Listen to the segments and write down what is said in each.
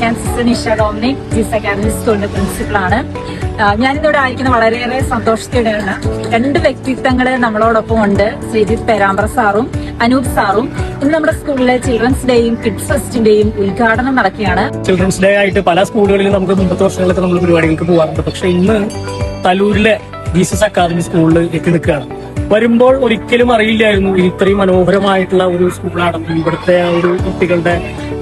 ഞാൻ sister Nisha Dominic Jees academy സ്കൂളിന്റെ പ്രിൻസിപ്പളാണ്. ഞാനിന്നിവിടെ ആയിരിക്കുന്ന വളരെയേറെ സന്തോഷത്തോടെയാണ്. രണ്ട് വ്യക്തിത്വങ്ങള് നമ്മളോടൊപ്പം ഉണ്ട്. ശ്രീജിത്ത് പേരാമ്പ്ര സാറും അനൂപ് സാറും. ഇന്ന് നമ്മുടെ സ്കൂളിലെ ചിൽഡ്രൻസ് ഡേയും കിഡ്സ് ഫെസ്റ്റിന്റെയും ഉദ്ഘാടനം നടക്കുകയാണ്. ചിൽഡ്രൻസ് ഡേ ആയിട്ട് പല സ്കൂളുകളിലും നമുക്ക് മുമ്പത്തെ വർഷങ്ങളിലൊക്കെ നമ്മൾ പരിപാടികൾക്ക് പോകാറുണ്ട്. പക്ഷെ ഇന്ന് തലൂരിലെ ജീസസ് അക്കാദമി സ്കൂളിൽ എത്തി നിൽക്കുകയാണ്. വരുമ്പോൾ ഒരിക്കലും അറിയില്ലായിരുന്നു ഇത്രയും മനോഹരമായിട്ടുള്ള ഒരു സ്കൂളാണെന്ന്. ഇവിടുത്തെ ഒരു കുട്ടികളുടെ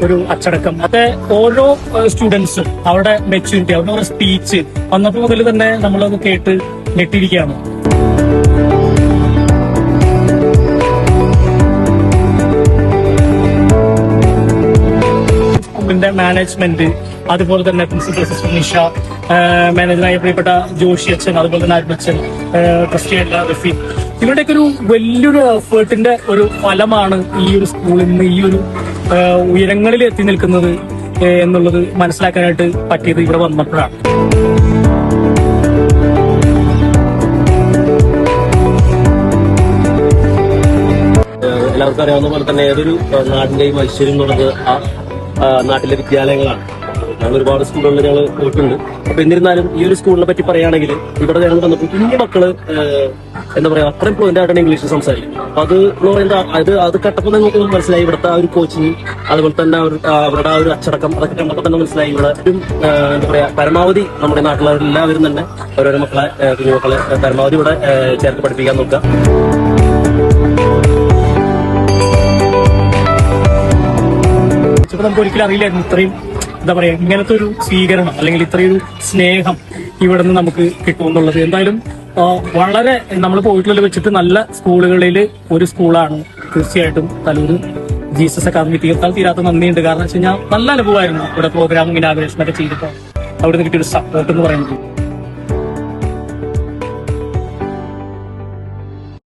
ഒരു അച്ചടക്കം, അത് ഓരോ സ്റ്റുഡൻസും അവരുടെ മെച്യൂരിറ്റി, അവരുടെ സ്പീച്ച് വന്നപ്പോൾ മുതൽ തന്നെ നമ്മളത് കേട്ട് ഞെട്ടിയിരിക്കുകയാണ്. സ്കൂളിന്റെ മാനേജ്മെന്റ്, അതുപോലെ തന്നെ പ്രിൻസിപ്പൽ സിസ്റ്റർ നിഷ, മാനേജറായ പ്രിയപ്പെട്ട ജോഷി അച്ഛൻ, അതുപോലെ തന്നെ അച്ഛൻ, ട്രസ്റ്റിയായിട്ടുള്ള റഫീഖ്, ഇവരുടെയൊക്കെ ഒരു വലിയൊരു എഫേർട്ടിന്റെ ഒരു ഫലമാണ് ഈ ഒരു സ്കൂളിൽ നിന്ന് ഈ ഒരു ഉയരങ്ങളിൽ എത്തി നിൽക്കുന്നത് എന്നുള്ളത് മനസ്സിലാക്കാനായിട്ട് പറ്റിയത് ഇവിടെ വന്നപ്പോഴാണ്. എല്ലാവർക്കും അറിയാവുന്ന പോലെ തന്നെ ഏതൊരു നാടിന്റെയും ഐശ്വര്യം എന്നുള്ളത് ആ നാട്ടിലെ വിദ്യാലയങ്ങളാണ്. ഞങ്ങൾ ഒരുപാട് സ്കൂളുകളിൽ ഞങ്ങൾ പോയിട്ടുണ്ട്. അപ്പൊ എന്നിരുന്നാലും ഈ ഒരു സ്കൂളിനെ പറ്റി പറയുകയാണെങ്കിൽ ഇവിടെ ഞങ്ങൾ വന്നപ്പോൾ കുഞ്ഞു മക്കള് എന്താ പറയാ അത്രയും ഫ്ലുവന്റ് ആയിട്ടാണ് ഇംഗ്ലീഷിൽ സംസാരിക്കും. അപ്പൊ അത് എന്ന് പറയുന്നത് അത് കണ്ടപ്പോൾ നിങ്ങൾക്ക് മനസ്സിലായി ഇവിടുത്തെ ആ ഒരു കോച്ചിങ്, അതുപോലെ തന്നെ അവരുടെ ആ ഒരു അച്ചടക്കം, അതൊക്കെ കണ്ടപ്പോൾ തന്നെ മനസ്സിലായി ഇവിടെ ഒരു എന്താ പറയാ പരമാവധി നമ്മുടെ നാട്ടിലെല്ലാവരും തന്നെ ഓരോരോ മക്കളെ, കുഞ്ഞുമക്കളെ പരമാവധി ഇവിടെ ചേർത്ത് പഠിപ്പിക്കാൻ നോക്കുക. നമുക്ക് ഒരിക്കലും അറിയില്ലായിരുന്നു ഇത്രയും എന്താ പറയാ ഇങ്ങനത്തെ ഒരു സ്വീകരണം അല്ലെങ്കിൽ ഇത്രയൊരു സ്നേഹം ഇവിടെ നിന്ന് നമുക്ക് കിട്ടുമെന്നുള്ളത്. എന്തായാലും വളരെ നമ്മൾ പോയിട്ടുള്ളത് വെച്ചിട്ട് നല്ല സ്കൂളുകളിൽ ഒരു സ്കൂളാണ് തീർച്ചയായിട്ടും തലൂർ ജീസസ് അക്കാദമി. തീരാത്ത നന്ദിയുണ്ട്. കാരണം വെച്ച് കഴിഞ്ഞാൽ നല്ല അനുഭവമായിരുന്നു ഇവിടെ പ്രോഗ്രാമും ഇനാഗുറേഷനൊക്കെ ചെയ്തിട്ട് അവിടുന്ന് കിട്ടിയൊരു സപ്പോർട്ട് എന്ന് പറയുന്നത്.